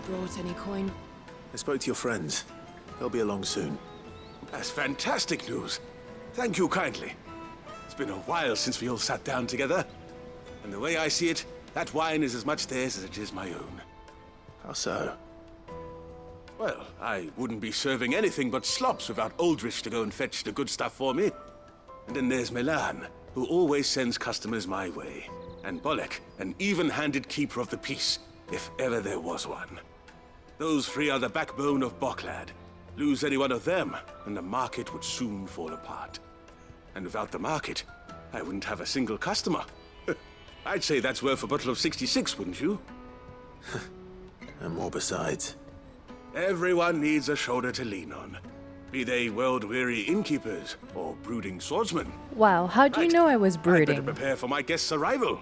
brought any coin? I spoke to your friends. They'll be along soon. That's fantastic news. Thank you kindly. It's been a while since we all sat down together. And the way I see it, that wine is as much theirs as it is my own. How so? Well, I wouldn't be serving anything but slops without Aldrich to go and fetch the good stuff for me. And then there's Milan, who always sends customers my way. And Bolek, an even-handed keeper of the peace, if ever there was one. Those three are the backbone of Boklad. Lose any one of them, and the market would soon fall apart. And without the market, I wouldn't have a single customer. I'd say that's worth a bottle of 66, wouldn't you? And more besides. Everyone needs a shoulder to lean on. Be they world-weary innkeepers or brooding swordsmen. Wow, how do you know I was I'd better brooding? prepare for my guest's arrival.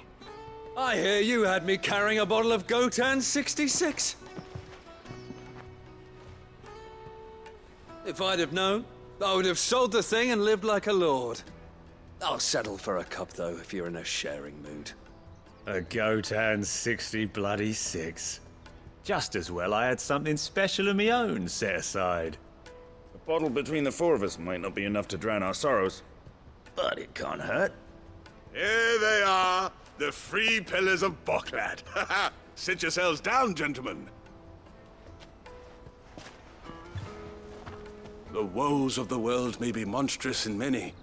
I hear you had me carrying a bottle of Gotan 66. If I'd have known, I would have sold the thing and lived like a lord. I'll settle for a cup, though, if you're in a sharing mood. A Gotan 66. Just as well I had something special of my own set aside. A bottle between the four of us might not be enough to drown our sorrows, but it can't hurt. Here they are, the three pillars of Boklad. Sit yourselves down, gentlemen. The woes of the world may be monstrous and many,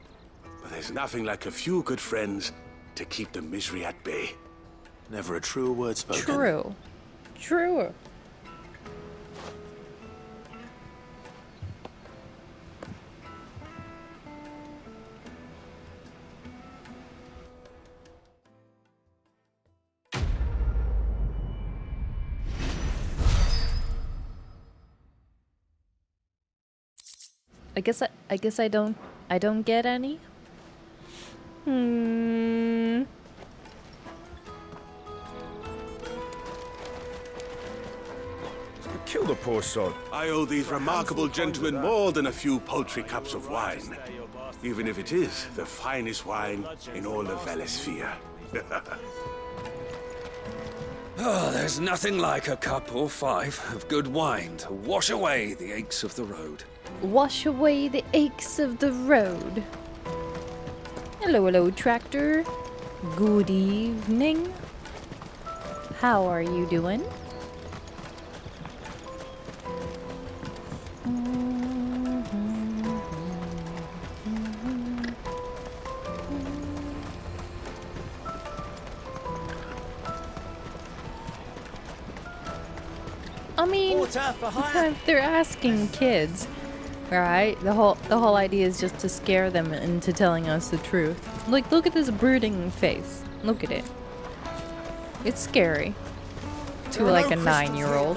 but there's nothing like a few good friends to keep the misery at bay. Never a truer word spoken. True. True. I guess I don't get any. Kill the poor sod. I owe these remarkable gentlemen more than a few paltry cups of wine, even if it is the finest wine in all of Valesphere. Oh, there's nothing like a cup or five of good wine to wash away the aches of the road. Wash away the aches of the road. Hello, hello, tractor. Good evening. How are you doing? I mean, they're asking kids, right? The whole idea is just to scare them into telling us the truth. Like, look at this brooding face. Look at it. It's scary. To like a 9-year-old.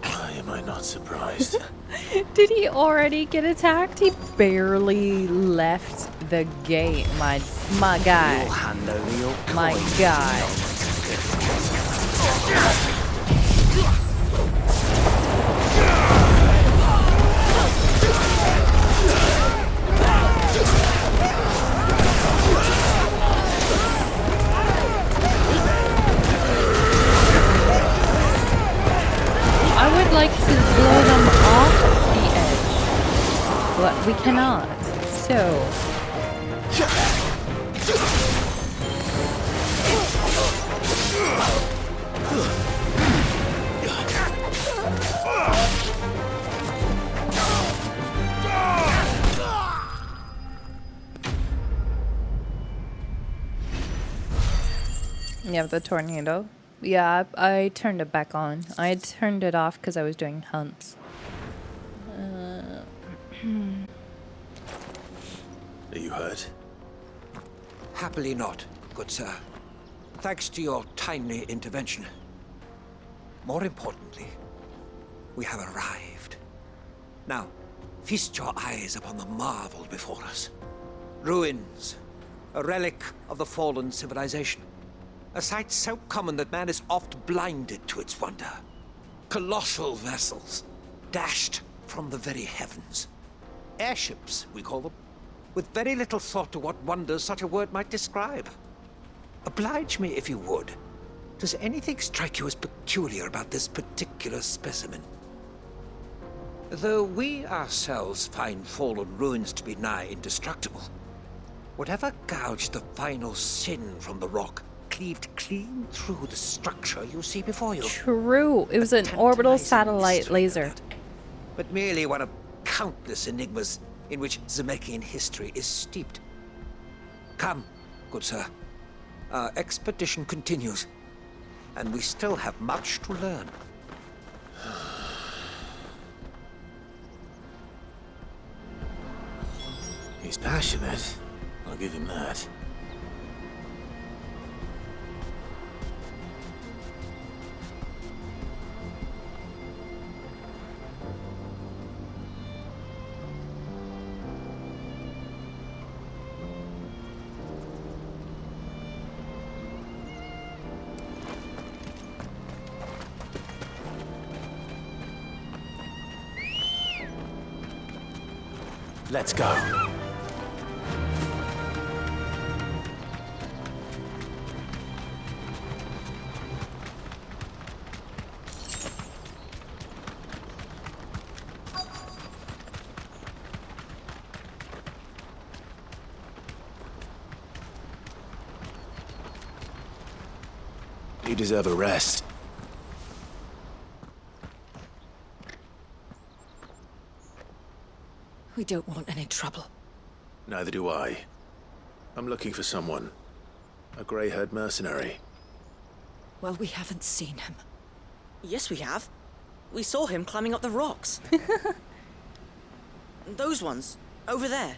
Why am I not surprised? Did he already get attacked? He barely left the gate, my guy. My guy. I would like to blow them off the edge, but we cannot. So you have the tornado. Yeah, I turned it back on. I had turned it off because I was doing hunts. Are you hurt? Happily not, good sir. Thanks to your timely intervention. More importantly, we have arrived. Now, feast your eyes upon the marvel before us. Ruins, a relic of the fallen civilization. A sight so common that man is oft blinded to its wonder. Colossal vessels, dashed from the very heavens. Airships, we call them. With very little thought to what wonders such a word might describe. Oblige me if you would. Does anything strike you as peculiar about this particular specimen? Though we ourselves find fallen ruins to be nigh indestructible, whatever gouged the final sin from the rock cleaved clean through the structure you see before you. True. It was an orbital Tantalizing satellite mystery, laser. no doubt, but merely one of countless enigmas in which Zemeckis history is steeped. Come, good sir. Our expedition continues, and we still have much to learn. He's passionate. I'll give him that. Let's go. You deserve a rest. We don't want any trouble. Neither do I. I'm looking for someone. A grey-haired mercenary. Well, we haven't seen him. Yes, we have. We saw him climbing up the rocks. Those ones, over there.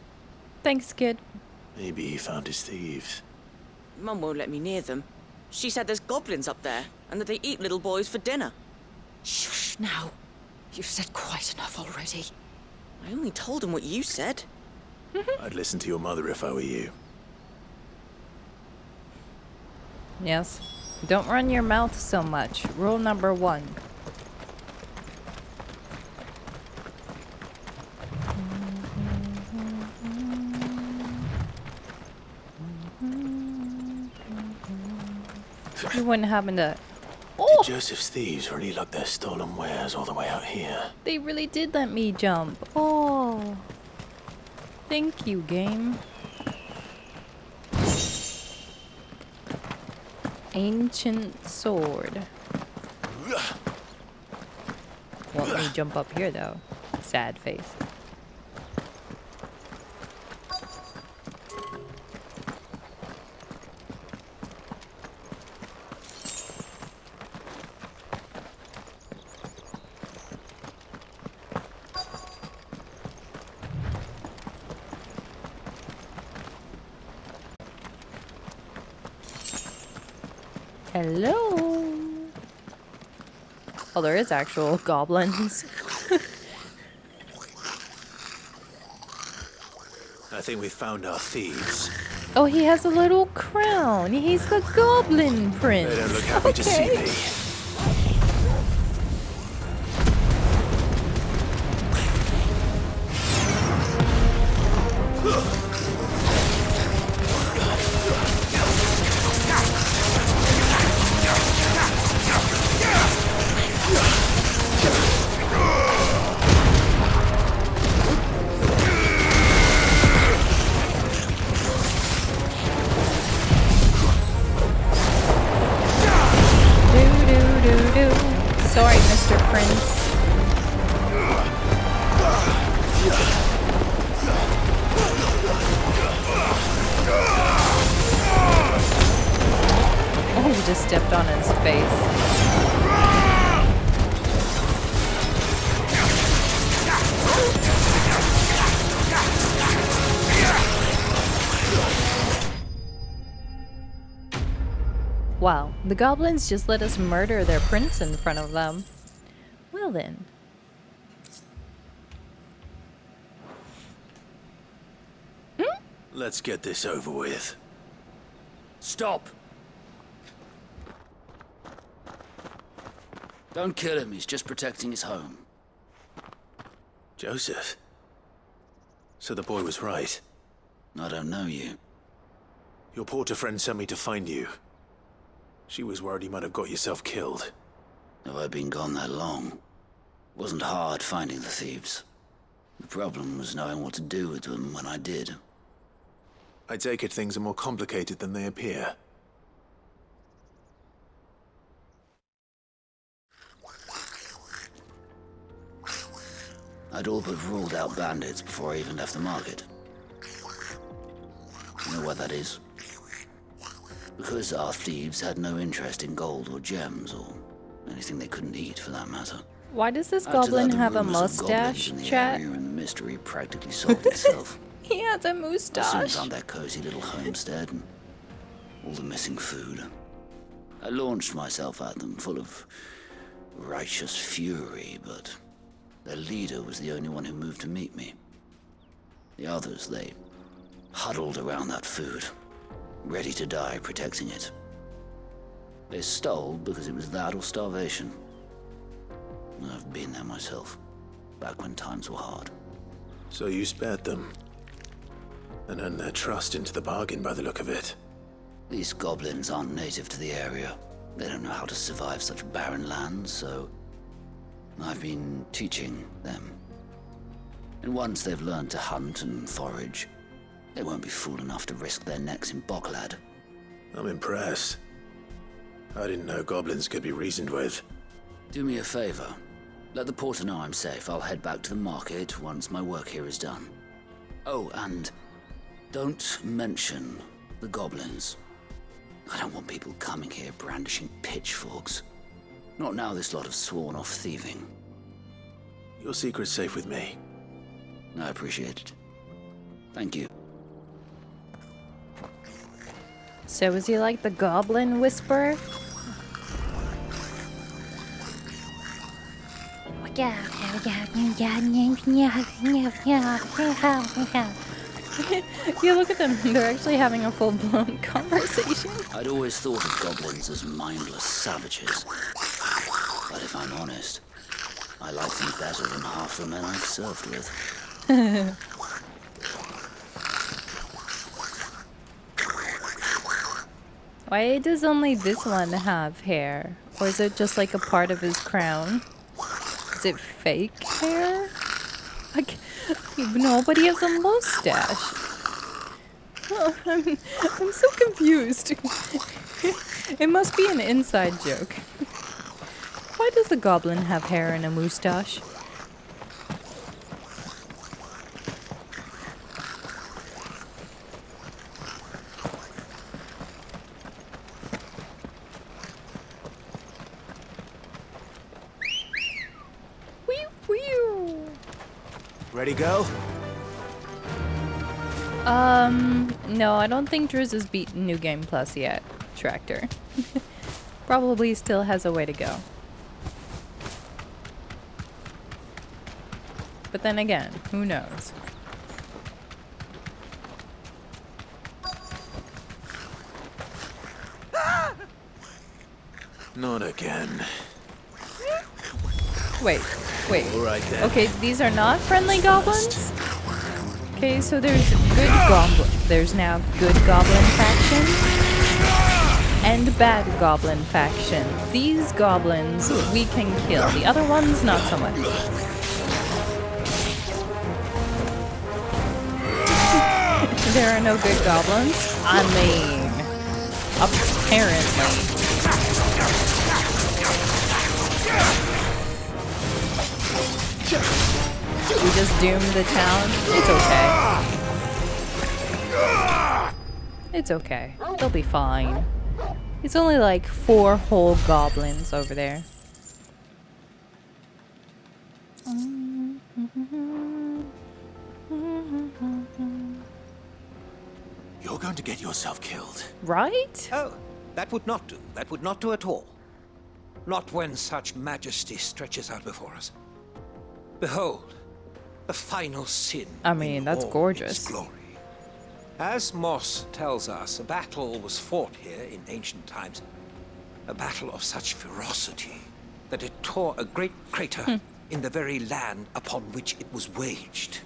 Thanks, kid. Maybe he found his thieves. Mum won't let me near them. She said there's goblins up there, and that they eat little boys for dinner. Shush now. You've said quite enough already. I only told him what you said. I'd listen to your mother if I were you. Yes. Don't run your mouth so much. Rule number 1. You wouldn't happen to... Oh! Did Joseph's thieves really lug their stolen wares all the way out here? They really did let me jump. Oh. Thank you, game. Ancient sword. Won't me jump up here, though. Sad face. Hello. Oh, there is actual goblins. I think we've found our thieves. Oh, he has a little crown. He's the goblin prince. They don't look happy to see me. Sorry, Mr. Prince. Oh, he just stepped on his face. Wow, the goblins just let us murder their prince in front of them. Well then. Let's get this over with. Stop! Don't kill him, he's just protecting his home. Joseph? So the boy was right. I don't know you. Your porter friend sent me to find you. She was worried you might have got yourself killed. Have I been gone that long? Wasn't hard finding the thieves. The problem was knowing what to do with them when I did. I take it things are more complicated than they appear. I'd all but ruled out bandits before I even left the market. You know what that is? Because our thieves had no interest in gold or gems or anything they couldn't eat for that matter. Why does this After goblin that, the have a rumors of goblins mustache, in the chat? area and the mystery practically solved itself. He has a I soon mustache. found that cozy little homestead and all the missing food. I launched myself at them, full of righteous fury, but their leader was the only one who moved to meet me. The others, they huddled around that food, ready to die protecting it. They stole because it was that or starvation. I've been there myself, back when times were hard. So you spared them. And earned their trust into the bargain by the look of it. These goblins aren't native to the area. They don't know how to survive such barren lands, so I've been teaching them. And once they've learned to hunt and forage, they won't be fool enough to risk their necks in Bocklad. I'm impressed. I didn't know goblins could be reasoned with. Do me a favor. Let the porter know I'm safe. I'll head back to the market once my work here is done. Oh, and don't mention the goblins. I don't want people coming here brandishing pitchforks. Not now this lot have sworn off thieving. Your secret's safe with me. I appreciate it. Thank you. So is he like the goblin whisperer? Yeah, look at them. They're actually having a full-blown conversation. I'd always thought of goblins as mindless savages. But if I'm honest, I like them better than half the men I've served with. Why does only this one have hair? Or is it just like a part of his crown? Is it fake hair? Like, nobody has a mustache. Oh, I'm so confused. It must be an inside joke. Why does the goblin have hair and a mustache? Ready, go? No, I don't think Driz has beaten New Game Plus yet, Tractor. Probably still has a way to go. But then again, who knows? Not again. Wait. All right, then. Okay, these are not friendly goblins? Okay, so there's good goblin. There's now good goblin faction and bad goblin faction. These goblins we can kill. The other ones, not so much. There are no good goblins? I mean, apparently. We just doomed the town. It's okay. It's okay. They'll be fine. It's only like 4 whole goblins over there. You're going to get yourself killed. Right? Oh, that would not do. That would not do at all. Not when such majesty stretches out before us. Behold, the final sin. I mean, that's all gorgeous. its glory. As Moss tells us, a battle was fought here in ancient times. A battle of such ferocity that it tore a great crater in the very land upon which it was waged.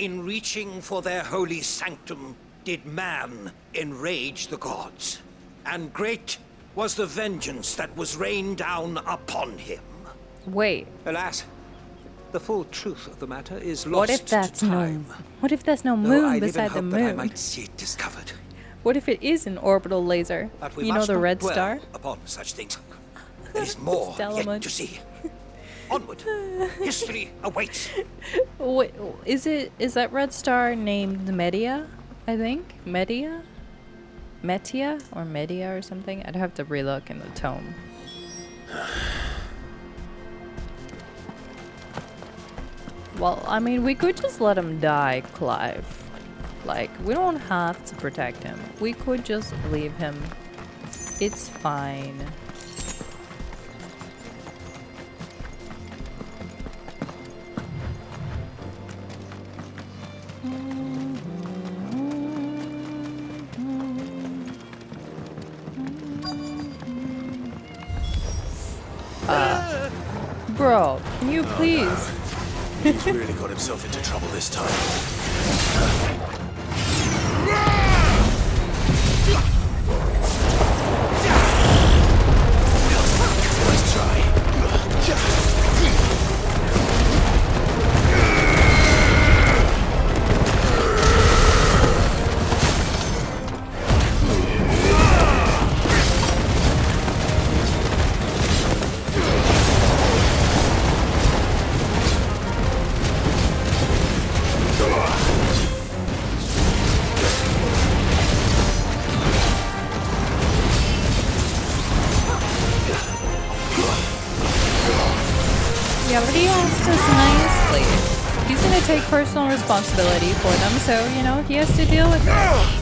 in reaching for their holy sanctum did man enrage the gods, and great was the vengeance that was rained down upon him. Wait. Alas, the full truth of the matter is lost What if that's to time. What if there's no Though moon I live in beside the hope that I moon? might see it discovered. What if it is an orbital laser? But we You know, must the not red dwell star? upon such things. There is more yet Delamont. to see. Onward. History awaits. Wait, is that red star named Media? I think Media, Metia or Media or something. I'd have to relook in the tome. Well, I mean, we could just let him die, Clive. Like, we don't have to protect him. We could just leave him. It's fine. Bro, can you please? He's really got himself into trouble this time. Nice try. Yeah, but he asked us nicely. He's gonna take personal responsibility for them, so, you know, he has to deal with it.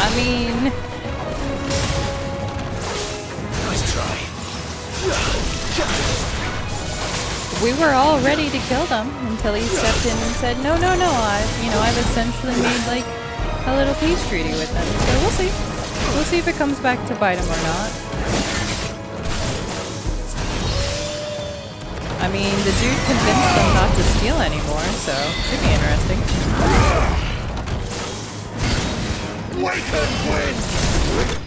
I mean, Nice try. we were all ready to kill them until he stepped in and said, no, no, no, I've essentially made, like, a little peace treaty with them. So we'll see. We'll see if it comes back to bite him or not. I mean, the dude convinced them not to steal anymore, so could be interesting. Wake and win!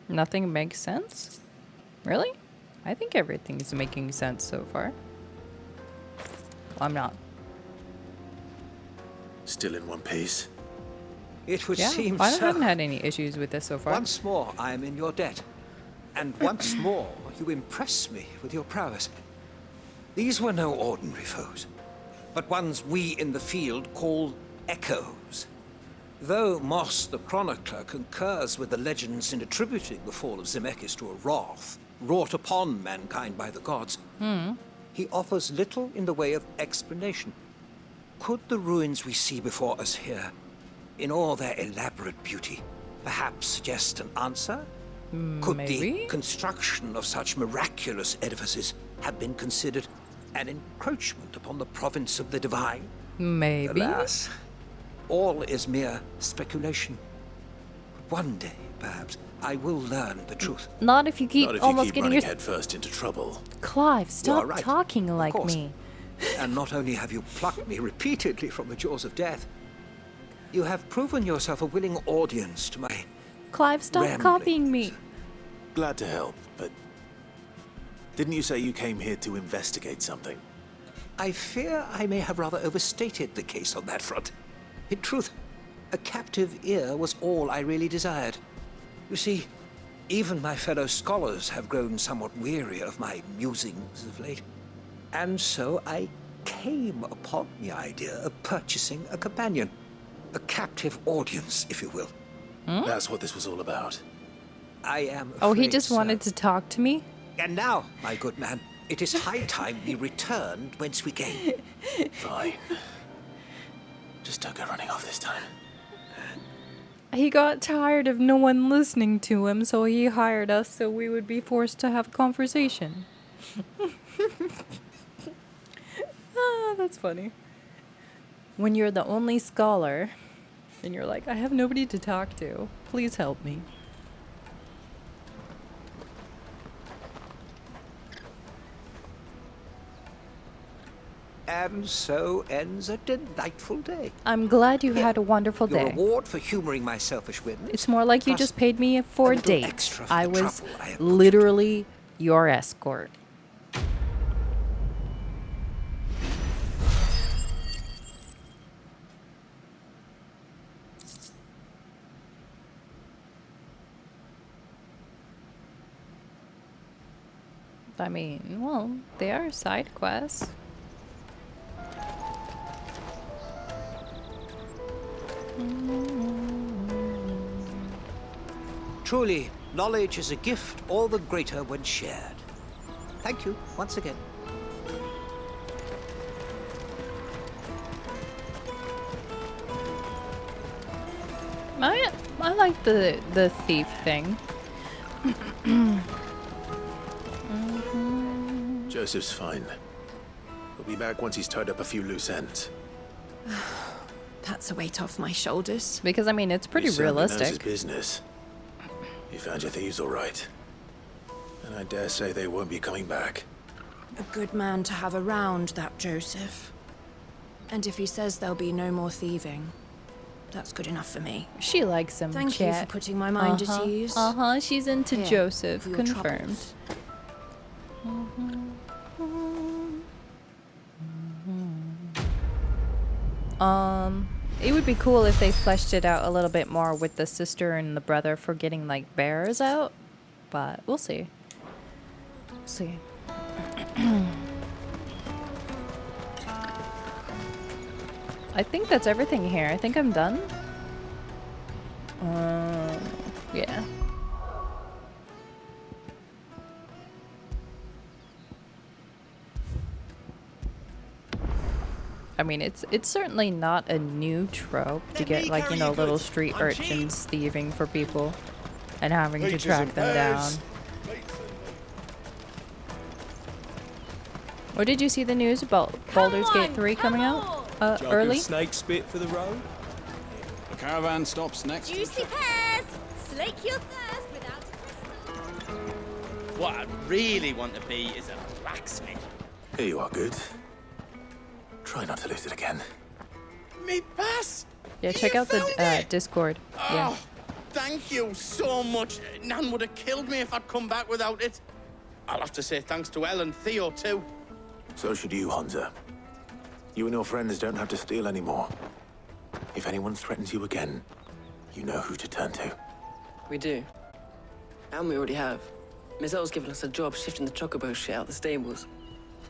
Nothing makes sense? Really? I think everything's making sense so far. Well, I'm not. Still in one piece. It would Yeah, seem I so. haven't had any issues with this so far. Once more, I am in your debt. And once more, you impress me with your prowess. These were no ordinary foes, but ones we in the field call echoes. Though Moss the Chronicler concurs with the legends in attributing the fall of Zemeckis to a wrath wrought upon mankind by the gods, he offers little in the way of explanation. Could the ruins we see before us here, in all their elaborate beauty, perhaps suggest an answer? Could Maybe? the construction of such miraculous edifices have been considered an encroachment upon the province of the divine? Maybe. Alas, all is mere speculation. One day, perhaps, I will learn the truth. Not if you keep Not if almost you keep getting running your... headfirst into trouble. Clive, stop right, talking of like course. me. And not only have you plucked me repeatedly from the jaws of death, you have proven yourself a willing audience to my Clive, stop ramblings. copying me. Glad to help, but didn't you say you came here to investigate something? I fear I may have rather overstated the case on that front. In truth, a captive ear was all I really desired. You see, even my fellow scholars have grown somewhat weary of my musings of late. And so I came upon the idea of purchasing a companion. A captive audience, if you will. That's what this was all about. I am Oh, he afraid just so. wanted to talk to me? And now, my good man, it is high time we returned whence we came. Fine. Just don't go running off this time. He got tired of no one listening to him, so he hired us so we would be forced to have a conversation. Ah, that's funny. When you're the only scholar, and you're like, I have nobody to talk to. Please help me. And so ends a delightful day. I'm glad you had a wonderful Your day. reward for humoring my selfish whims. It's more like you plus just paid me for a little date. extra for I the was trouble I have literally your escort. I mean, well, they are side quests. Truly, knowledge is a gift all the greater when shared. Thank you once again. I like the thief thing. Joseph's fine. He'll be back once he's tied up a few loose ends. That's a weight off my shoulders. Because I mean, it's pretty He certainly knows his realistic. business. You found your thieves all right. And I dare say they won't be coming back. A good man to have around, that Joseph. And if he says there'll be no more thieving, that's good enough for me. She likes him. Thank you for putting my mind at ease. She's into Here, Joseph. for your Confirmed. troubles. It would be cool if they fleshed it out a little bit more with the sister and the brother for getting like bears out, but we'll see. We'll see. I think that's everything here. I think I'm done. Yeah. I mean, it's certainly not a new trope to get, like, you know, little street urchins thieving for people and having to track them down. Or did you see the news about Baldur's Gate 3 coming out early? Snake spit for the road. The caravan stops next. Juicy pears! Slake your thirst without a crystal. What I really want to be is a blacksmith. Here you are, good. Try not to lose it again. Me pass? Yeah, check out the Discord. Yeah. Oh, thank you so much. Nan would have killed me if I'd come back without it. I'll have to say thanks to Elle and Theo, too. So should you, Honza. You and your friends don't have to steal anymore. If anyone threatens you again, you know who to turn to. We do. And we already have. Miss Elle's given us a job shifting the chocobo shit out the stables.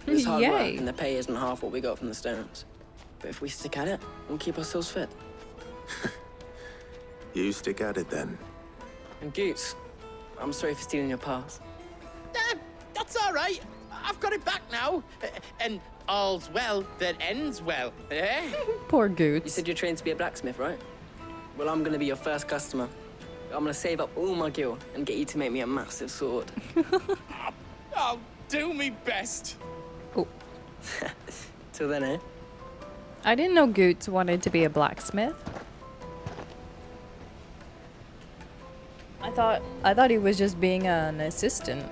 It's hard work, and the pay isn't half what we got from the stones. But if we stick at it, we'll keep ourselves fit. You stick at it, then. And Goots, I'm sorry for stealing your pass. That's all right. I've got it back now. And all's well that ends well, eh? Poor Goots. You said you're trained to be a blacksmith, right? Well, I'm gonna be your first customer. I'm gonna save up all my gil and get you to make me a massive sword. I'll do me best. Oh. Till then, eh? I didn't know Goots wanted to be a blacksmith. I thought he was just being an assistant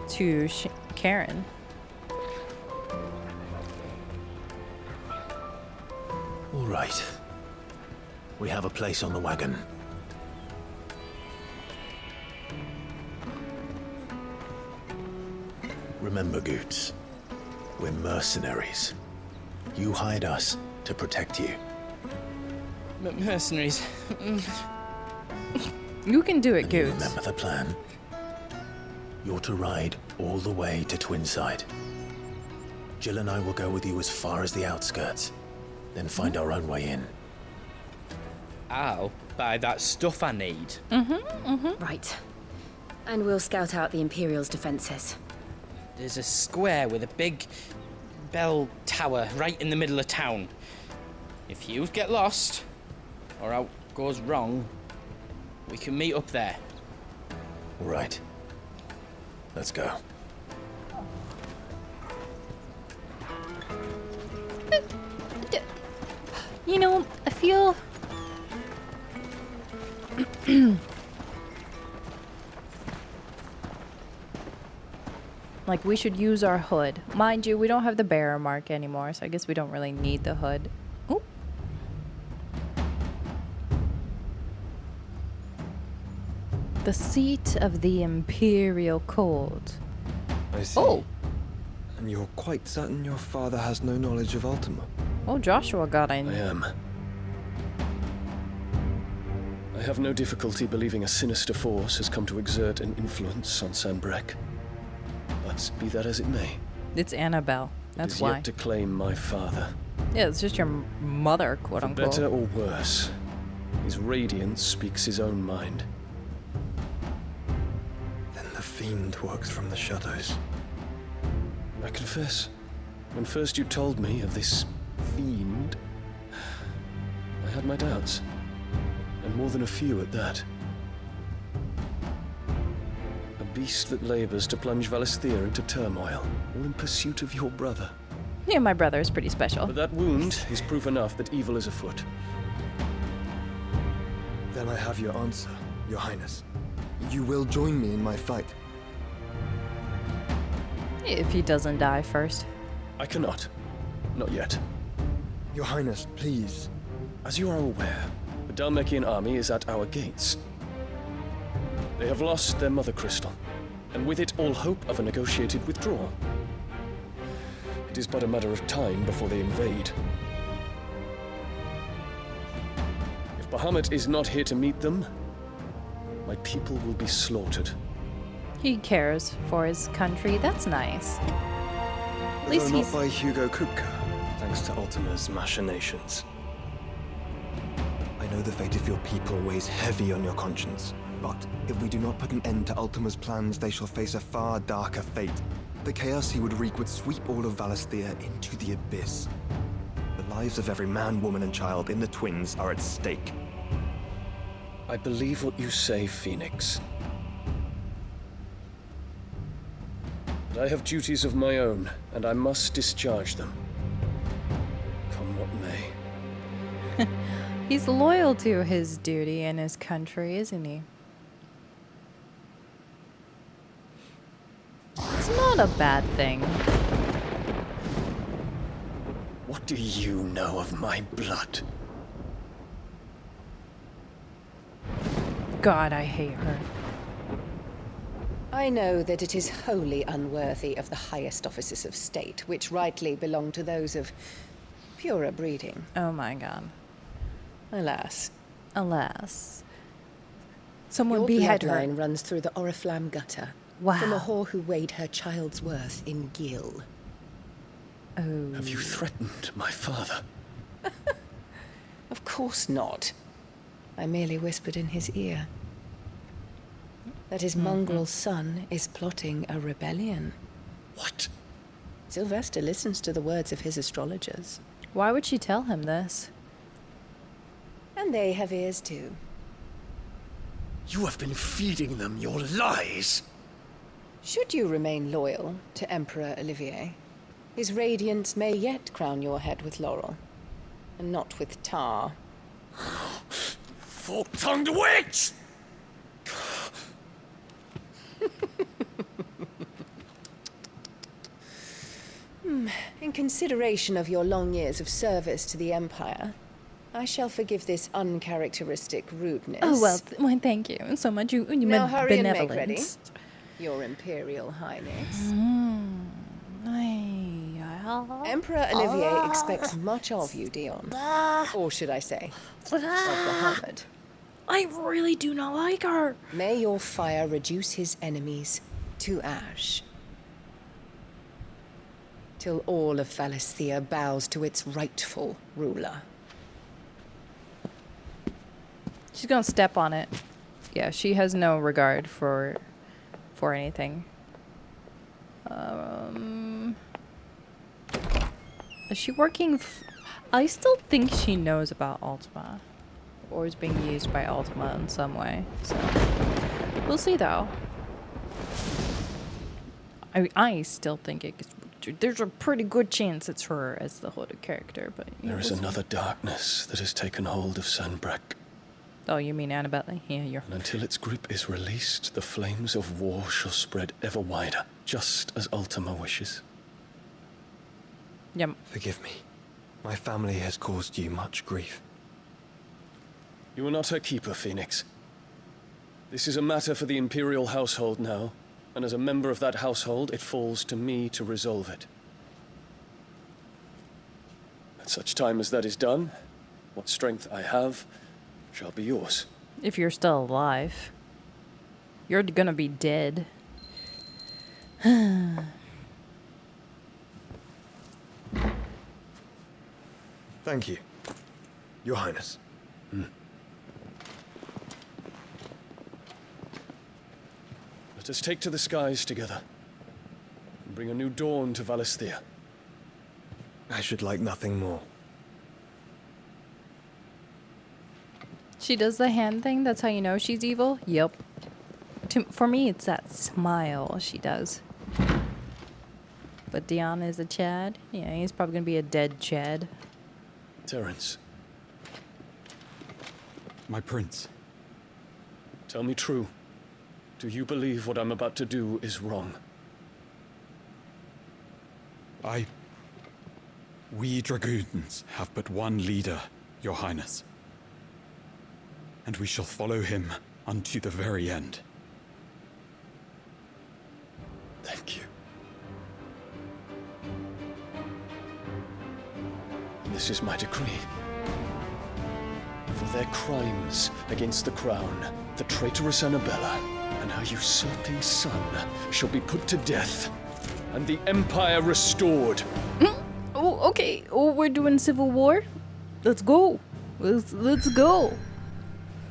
to Karen. All right. We have a place on the wagon. Remember, Goots, we're mercenaries. You hired us to protect you. But mercenaries. You can do it, You Goots. remember the plan? You're to ride all the way to Twinside. Jill and I will go with you as far as the outskirts, then find our own way in. I'll buy that stuff I need. Right. And we'll scout out the Imperial's defenses. There's a square with a big bell tower right in the middle of town. If you get lost, or out goes wrong, we can meet up there. Right. Let's go. You know, I feel... like we should use our hood. Mind you, we don't have the bearer mark anymore, so I guess we don't really need the hood. Ooh. The seat of the Imperial Court. I see. Oh! And you're quite certain your father has no knowledge of Ultima? Oh, Joshua got in. I am. I have no difficulty believing a sinister force has come to exert an influence on Sanbreque. But be that as it may, It's Annabelle. That's it is why. yet to claim my father. Yeah, it's just your mother, quote For unquote. better or worse, his radiance speaks his own mind. Then the fiend works from the shadows. I confess, when first you told me of this fiend, I had my doubts. And more than a few at that. A beast that labors to plunge Valisthea into turmoil, all in pursuit of your brother. Yeah, my brother is pretty special. But that wound is proof enough that evil is afoot. Then I have your answer, Your Highness. You will join me in my fight. If he doesn't die first. I cannot. Not yet. Your Highness, please. As you are aware, the Dhalmekian army is at our gates. They have lost their mother crystal, and with it all hope of a negotiated withdrawal. It is but a matter of time before they invade. If Bahamut is not here to meet them, my people will be slaughtered. He cares for his country. That's nice. At least Though he's... not by Hugo Kupka, thanks to Ultima's machinations. I know the fate of your people weighs heavy on your conscience, but if we do not put an end to Ultima's plans, they shall face a far darker fate. The chaos he would wreak would sweep all of Valisthea into the abyss. The lives of every man, woman, and child in the Twins are at stake. I believe what you say, Phoenix. But I have duties of my own, and I must discharge them. Come what may. He's loyal to his duty and his country, isn't he? It's not a bad thing. What do you know of my blood? God, I hate her. I know that it is wholly unworthy of the highest offices of state, which rightly belong to those of purer breeding. Oh my god. Alas. Alas. Someone Your behead her. bloodline runs through the Oriflamme gutter. Wow. From a whore who weighed her child's worth in Gil. Oh. Have you threatened my father? Of course not. I merely whispered in his ear that his mongrel son is plotting a rebellion. What? Sylvester listens to the words of his astrologers. Why would she tell him this? And they have ears too. You have been feeding them your lies! Should you remain loyal to Emperor Olivier, his radiance may yet crown your head with laurel, and not with tar. Fork-tongued witch! In consideration of your long years of service to the Empire, I shall forgive this uncharacteristic rudeness. Oh, well, thank you so much. You now meant hurry and make ready. benevolence. Your Imperial Highness. Emperor Olivier expects much of you, Dion. Or should I say, of Bahamut. I really do not like her. May your fire reduce his enemies to ash. Till all of Valisthea bows to its rightful ruler. She's gonna step on it. Yeah, she has no regard for for anything. Is she working? I still think she knows about Ultima, or is being used by Ultima in some way. So we'll see, though. I still think there's a pretty good chance it's her as the hooded character, but there is another darkness that has taken hold of Sanbreque. Oh, you mean Annabelle? Yeah, you're. And until its grip is released, the flames of war shall spread ever wider, just as Ultima wishes. Yep. Forgive me. My family has caused you much grief. You are not her keeper, Phoenix. This is a matter for the Imperial household now, and as a member of that household, it falls to me to resolve it. At such time as that is done, what strength I have shall be yours. If you're still alive. You're gonna be dead. Thank you, Your Highness. Let us take to the skies together, and bring a new dawn to Valisthea. I should like nothing more. She does the hand thing, that's how you know she's evil? Yep. For me, it's that smile she does. But Dion is a Chad? Yeah, he's probably gonna be a dead Chad. Terence. My prince. Tell me true. Do you believe what I'm about to do is wrong? We dragoons have but one leader, Your Highness. And we shall follow him unto the very end. Thank you. This is my decree. For their crimes against the crown, the traitorous Annabella and her usurping son shall be put to death, and the Empire restored. Oh, okay. Oh, we're doing civil war? Let's go. Let's go.